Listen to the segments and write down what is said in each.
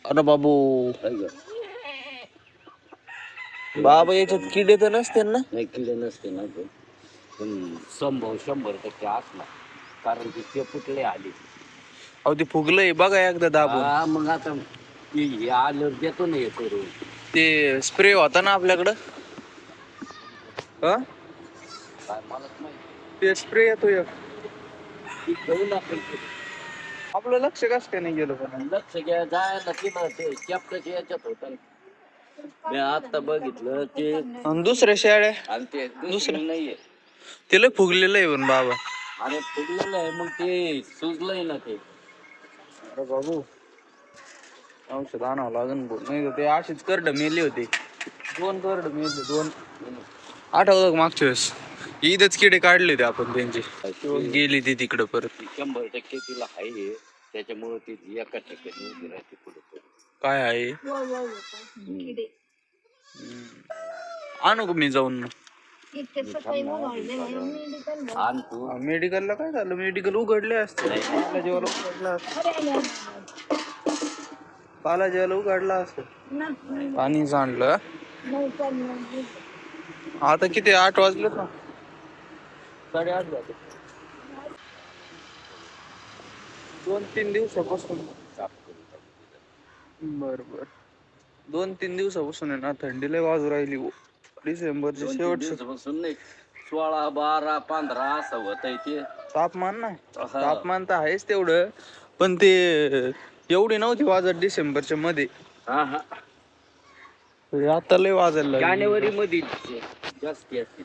अरे बाबू बाबा याच्यात किडे तर नसते ना? नाही किडे नसते ना ते, पण संभव 100% असला, कारण की ते पुतळे आले. अहो ते फुगलंय बघा एकदा दाबून. हा मग आता हे आल्यावर देतो ना हे करून. ते स्प्रे होता ना आपल्याकडं, काय मलाच माहिती. ते स्प्रे येतो एक. ती घेऊन आपण आपलं लक्ष कसं काय नाही गेलं पण? लक्ष घ्या जायला तिला ते कॅप्टनच्या याच्यात होतं. मी आता बघितलं ते आणि दुसऱ्या शेळ्या आणि ते दुसरं नाहीये. ते लय फुगलेलं आहे पण बाबा. अरे फुगलेलं आहे मग ते सुजलंय ना ते. अरे बाबू औषध आणावं लागेल भाऊ, नाही तर ते अशीच करड मेली होती. 2 करड मेले 2. आठवतं का मागच्या वेळेस ईदच किडे काढले होते आपण त्यांचे, गेली ती तिकडं परत. 100% तिला आहे हे, त्याच्यामुळे ती एका ठिकाणी उभी राहते पुढे. काय आहे आणू का मी जाऊन? मेडिकलला काय झालं? मेडिकल उघडले असते, पाला जेवायला उघडला असतं. पाणी सांडलं. आता किती 8 वाजले ना? 8:30 झाले. 2-3 दिवसापासून. बर 2-3 दिवसापासून आहे ना थंडी लय वाजू राहिली. डिसेंबरच्या शेवटपासून नाही 16, 12, 15 असं होत आहे ते तापमान ना. तापमान तर आहेच तेवढं, पण ते एवढी नव्हती वाजत डिसेंबरच्या मध्ये. आता लय वाजायला जानेवारी मध्ये जास्ती असते.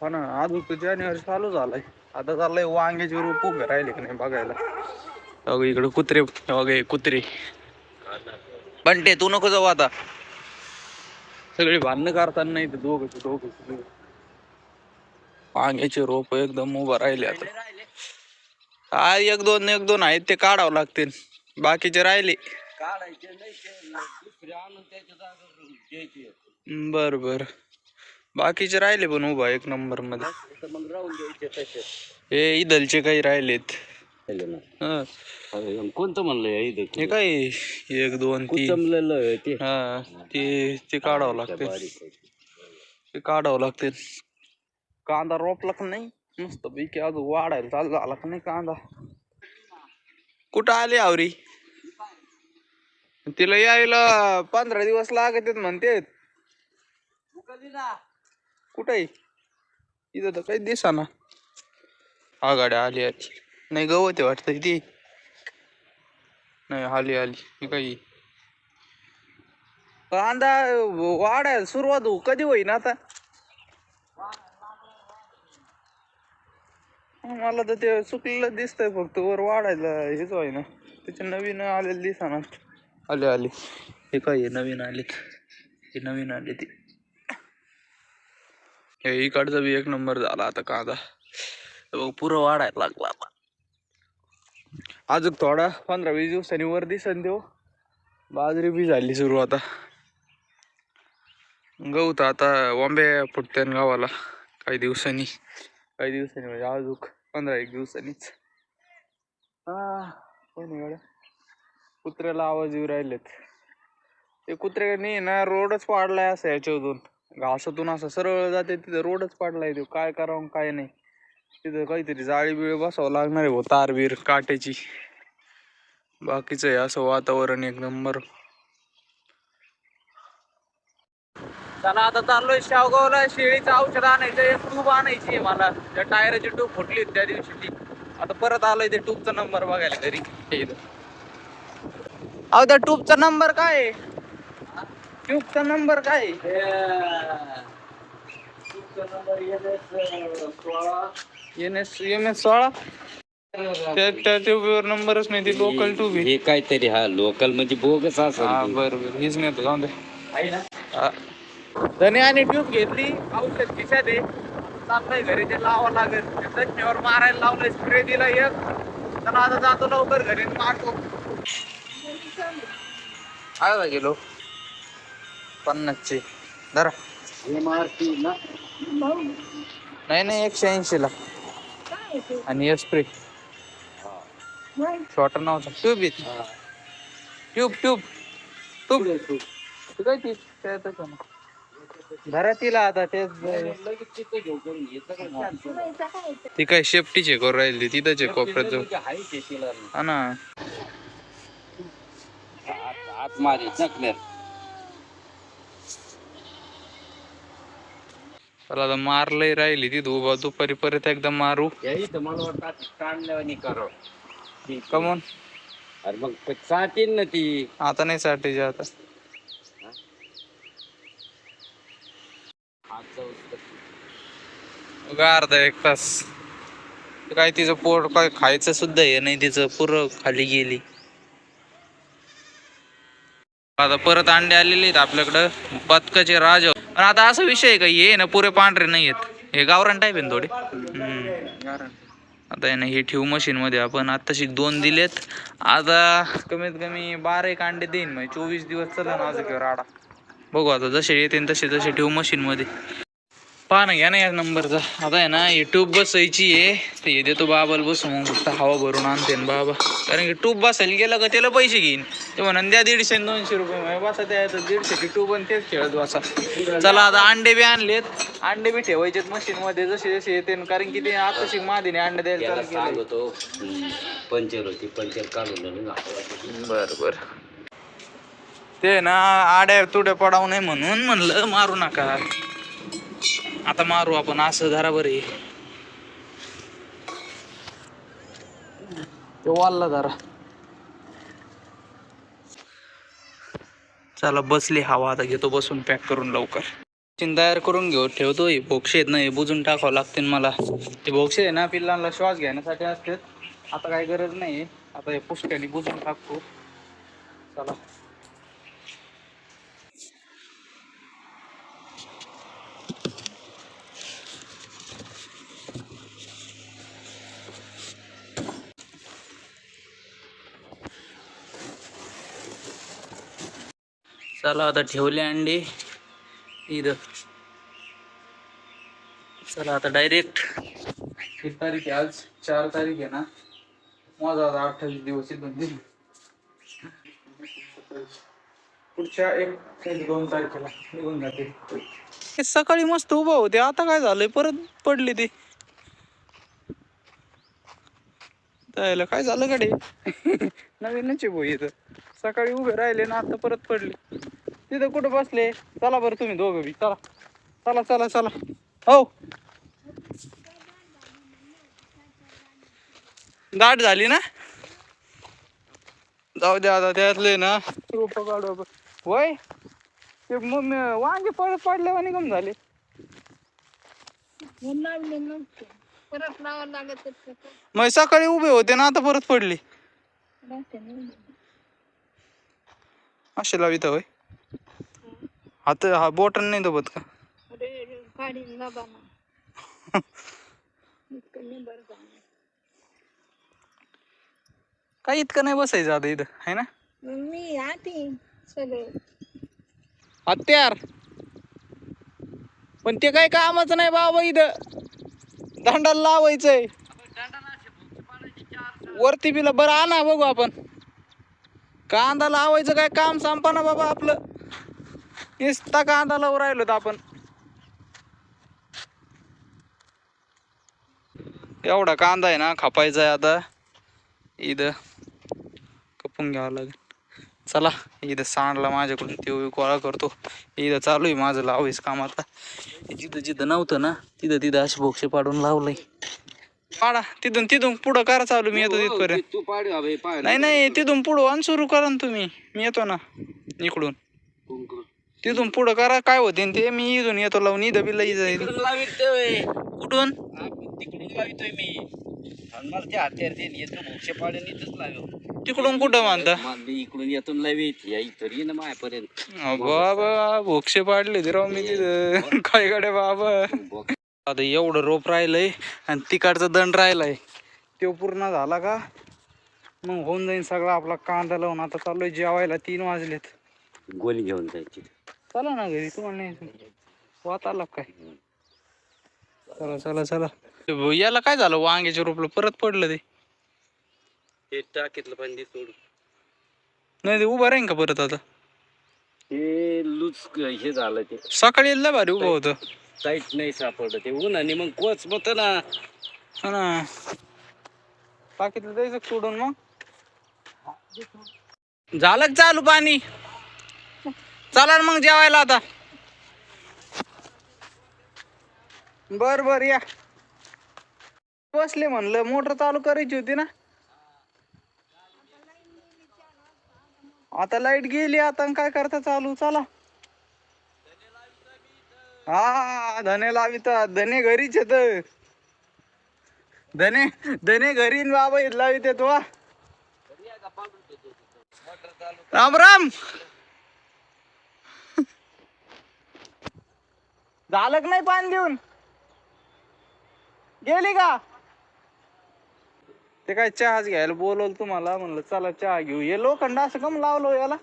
हा ना, अजून तर जानेवारी चालू झालाय. आता चाललंय वांग्याचे रोप उभे राहिले की नाही बघायला. अगं इकडे कुत्रे वगैरे कुत्रे. बंटे तू नको जाऊ आता, सगळे भांडणं करताना नाही तर दोघं वांग्याचे रोप एकदम उभं राहिले. आता हा एक दोन आहेत ते काढावं लागतील, बाकीचे राहिले. काढायचे नाही दुसरे आणून त्याच्या जागेवर द्यायचे. बर बाकीचे राहिले पण उभा 1 नंबर मध्ये. मग राहून द्यायचे तसे. हे इदलचे काही राहिलेत. कोणतं म्हणलं हे काय 1 2 3 हा ते काढावं लागते. ते काढावं लागते. कांदा रोपला का नाही मस्त पैकी अजून वाढायला चालू झाला का नाही कांदा. कुठं आले आवरी? तिला यायला 15 दिवस लागत म्हणते. कुठे इथं तर काही दिसा ना. हा गाड्या आली नाही, गवत वाटत ती नाही. आली काही कांदा वाढायला सुरुवात कधी होईन आता? मला तर ते सुकलेलं दिसतंय फक्त, वर वाढायला हेच होई ना. त्याचे नवीन आलेले दिसा ना. आले हे काय नवीन आले ते इकडचा बी 1 नंबर झाला आता कांदा. पुरं वाढायला लागला आता. अजून थोडा 15-20 दिवसांनी वर दिसन देऊ. बाजरी बी झाली सुरू. आता गहू आता वांबे फुटत्यान गावाला काही दिवसांनी म्हणजे अजून 15-1 दिवसांनीच. गाड्या कुत्र्याला आवाज येऊ राहिलेत. ते कुत्र्याने ना रोडच पाडलाय असं याच्यातून घासातून असं सरळ जाते तिथं रोडच पाडलाय. तो काय करावं काय नाही. तिथं काहीतरी जाळी बिळी बसावं लागणार आहे, तार बीर काट्याची. बाकीचं आहे असं वातावरण 1 नंबर. चला आता चाललोय शेवगावला. शेळीचं औषध आणायचं, एक ट्यूब आणायची आहे मला. त्या टायराची ट्यूब फुटली त्या दिवशी ती. आता परत आलोय ते ट्यूबचा नंबर बघायला घरी. अहो त्या ट्यूबचा नंबर काय आहे? ट्यूबचा नंबर काय MS 16. त्या ट्यूबवर नंबरच नाही. ती लोकल ट्यूब आहे. हे काहीतरी लोकल म्हणजे बोगस असं. बरोबर हीच नेतो जाऊन दे. धने आणि ट्यूब घेतली, औषध खिशात आहे. चाललंय घरी ते लावावं लागेल. चटणीवर मारायला लावलंय, स्प्रे दिला एक. चला आता जातो लवकर घरी मारतो. काय गेलो 50चे धरा. नाही 180 ला. आणि स्प्रे छोटा नव्हता. ट्यूब तू तू काय ती त्यातच आहे ना. धरा तिला आता तेच लगेच तिथं घेऊ करून हे सगळं cancel. ती काय शेफ्टीचे करून राहिली तिथंच आहे कोपऱ्यात जाऊ. म्हणजे आहे ते तिला हा ना. आतमध्ये चकल्या त्याला आता मारलंय राहिली ती उभा दुपारी परत एकदा मारू. याही तर मला वाटतं काढल्यावानी करावं. कमून अरे मग साठीन ना ती. आता नाही साठीची आता. आज जाऊ उगा अर्धा एक तास काय तिचं पोट काय खायचं सुद्धा हे नाही तिचं पुरं खाली गेली. आता परत अंडे आलेले आहेत आपल्याकडं बदकाचे राज. पण आता असा विषय आहे का हे ना पुरे पांढरे नाही आहेत हे गावरान टाईप आहे थोडे. आता आहे ना हे ठेवू मशीन मध्ये आपण आत्ताशी 2 दिलेत. आता कमीत कमी 12 एक अंडे देईन म्हणजे 24 दिवस चला ना अजून राडा. बघू आता जसे येते तसे तसे ठेवू मशीन मध्ये. पहा ना घ्या ना या नंबरचा. आता आहे ना ही ट्यूब बसायची आहे ते हे देतो बाबाला बसू मग फक्त हवा भरून आणते ना बाबा. कारण की ट्यूब बसायला गेलं का त्याला पैसे घेईन ते म्हणा द्या 150-200 रुपये बसा द्यायचं 150ची ट्यूब आणि तेच खेळत बसा. चला आता अंडे बी आणलेत. अंडे बी ठेवायचेत मशीन मध्ये जसे जसे येते कारण की ते आता शिक मादीने अंडे द्यायला चालू केलं. सांगतो पंचर होती पंचर काढून. बर बर ते ना आड्या तुड्या पडावू नये म्हणून म्हणलं मारू नका. आता मारू आपण असं धरा बरे ते वालला धरा. चला बसली हवा आता घेतो बसून पॅक करून लवकर. तयार करून घेऊ ठेवतो. हे बोक्षे आहेत ना हे बुजून टाकावं लागतील मला. ते बोक्षे आहे ना पिल्लांना श्वास घेण्यासाठी असतात. आता काही गरज नाही आता हे पुष्क्याने बुजून टाकतो. चला चला आता ठेवले अंडे इथं. चला आता डायरेक्ट किती तारीख आहे आज 4 तारीख आहे ना. माझा आता 28 दिवस इथून दिली. पुढच्या 1-2 तारखेला निघून जाते. सकाळी मस्त उभा होते आता काय झालंय परत पडली ती. त्याला काय झालं गाडी नवीनच आहे भाऊ इथं. सकाळी उभे राहिले ना आता परत पडली. तिथं कुठं बसले चला बरं तुम्ही दोघं बी चला चला चला चला. हो दाट झाली ना. जाऊ द्या आता त्यातले ना रोप काढू होय ते मग वांगे परत पडले आणि कम झाले. मग सकाळी उभे होते ना आता परत पडली. असे लावित होय आता हा बोटन नाही दबत का. काही इतकं नाही बसायचं आता इथं आहे ना. मी आती सगळे हत्यार पण ते काय कामाचं नाही बाबा इथं. दांडाला लावायचंय वरती बिला बरं आणा बघू आपण. कांदा लावायचं काय काम संपना बाबा आपलं. नुसता कांदा लावून राहिलो तर आपण. एवढा कांदा आहे ना खापायचा आहे आता इथं कपून घ्यावं लागेल. चला इथं सांडला माझ्याकडून ते गोळा करतो. इथं चालू आहे माझं लावायचं काम आता. जिथं जिथं नव्हतं ना तिथं तिथं असे बोक्षे पाडून लावलंय. पाडा तिथून तिथून पुढं करा चालू मी येतो तिथपर्यंत. तू पाड नाही नाही तिथून पुढं आणि सुरू करा ना तुम्ही. मी येतो ना इकडून. तिथून पुढं करा काय होते ते मी इथून येतो लावून इथं बी लई जाईल. कुठून तिकडून लावितोय मी. मला ते हत्यार ते येतो मोक्षे पाडून इथंच लाव. तिकडून कुठं मानता इकडून येतून लावीत या इथं ना मायापर्यंत. बाबा बोक्षे पाडले ते राव मी तिथं काय गाड्या बाबा. आता एवढं रोप राहिलंय आणि तिकडचा दंड राहिलाय तो पूर्ण झाला का मग होऊन जाईन सगळा आपला कांदा लावून. आता चाललोय जेवायला 3 वाजलेत. गोळी घेऊन जायची. चला ना घरी तुम्हाला नाही वात आला काय. चला चला चला. याला काय झालं वांग्याच्या रोपला परत पडलं ते टाकीतलं पाणी सोडून नाही ते उभं राहीन का परत आता. ते लूज हे झालं ते सकाळी लय भारी उभं होतं. टाईट नाही सापडलं ते उन्हाने मग कोच होत ना. हा ना, बाकीचं द्यायचं सोडून मग. झालं का चालू पाणी? चला ना मग जेवायला आता. बर बर या. बसले म्हणलं, मोटर चालू करायची होती ना. आता लाईट गेली, आता काय करता चालू. चला. हा धने लावित, धने घरीच येत. धने धने घरी न बाबा इथं लावित येतो. राम राम. झालं का नाही पाणी देऊन? गेली का? ते काय चहाच घ्यायला बोलवलं तुम्हाला, म्हणलं चला चहा घेऊ. हे लोखंड असं कम लावलं याला?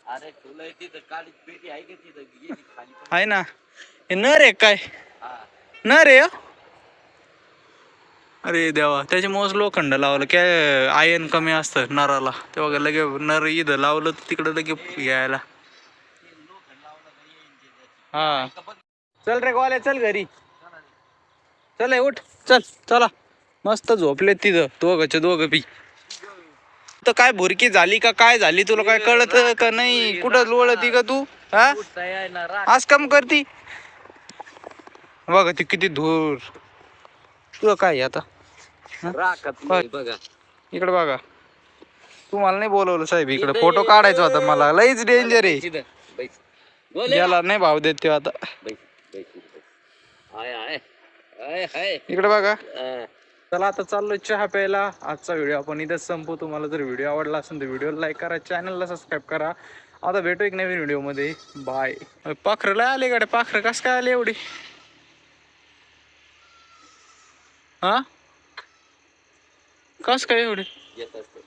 अरे तुला तिथं काळी पेटी आहे का तिथं गेली खाली आहे ना. हे नर आहे काय? हा. नर आहे. अरे देवा, त्याच्यामुळेच लोखंड लावलं काय, आयन कमी असतं नराला. तेव्हा लगे नर इथं लावलं तिकडं लगे घ्यायला. हा चल रे गोल्या, चल घरी. चल उठ, चल चला. मस्त झोपले तिथं दोघंचे दोघं बी. तर काय भुरकी झाली का काय झाली, तुला काय कळत का नाही? कुठं लोळती का तू? हा आज काम करती बघा ती किती धूर. तुला काय आता राखत नाही बघा. इकडे बघा. तुम्हाला नाही बोलवलं साहेब इकडे, फोटो काढायचा होता मला. लईच डेंजर आहे. ज्याला नाही भाव देत ते आता. इकडे बघा. चला आता चाललोय चहा प्यायला. आजचा व्हिडिओ आपण इथेच संपू. तुम्हाला जर व्हिडिओ आवडला असेल तर व्हिडिओला लाईक करा, चॅनलला सबस्क्राईब करा. आता भेटू एक नवीन व्हिडिओ मध्ये. बाय. पाखरं आले गाड्या, पाखरं कस काय आले एवढी? हा कस काय एवढी? येत असते.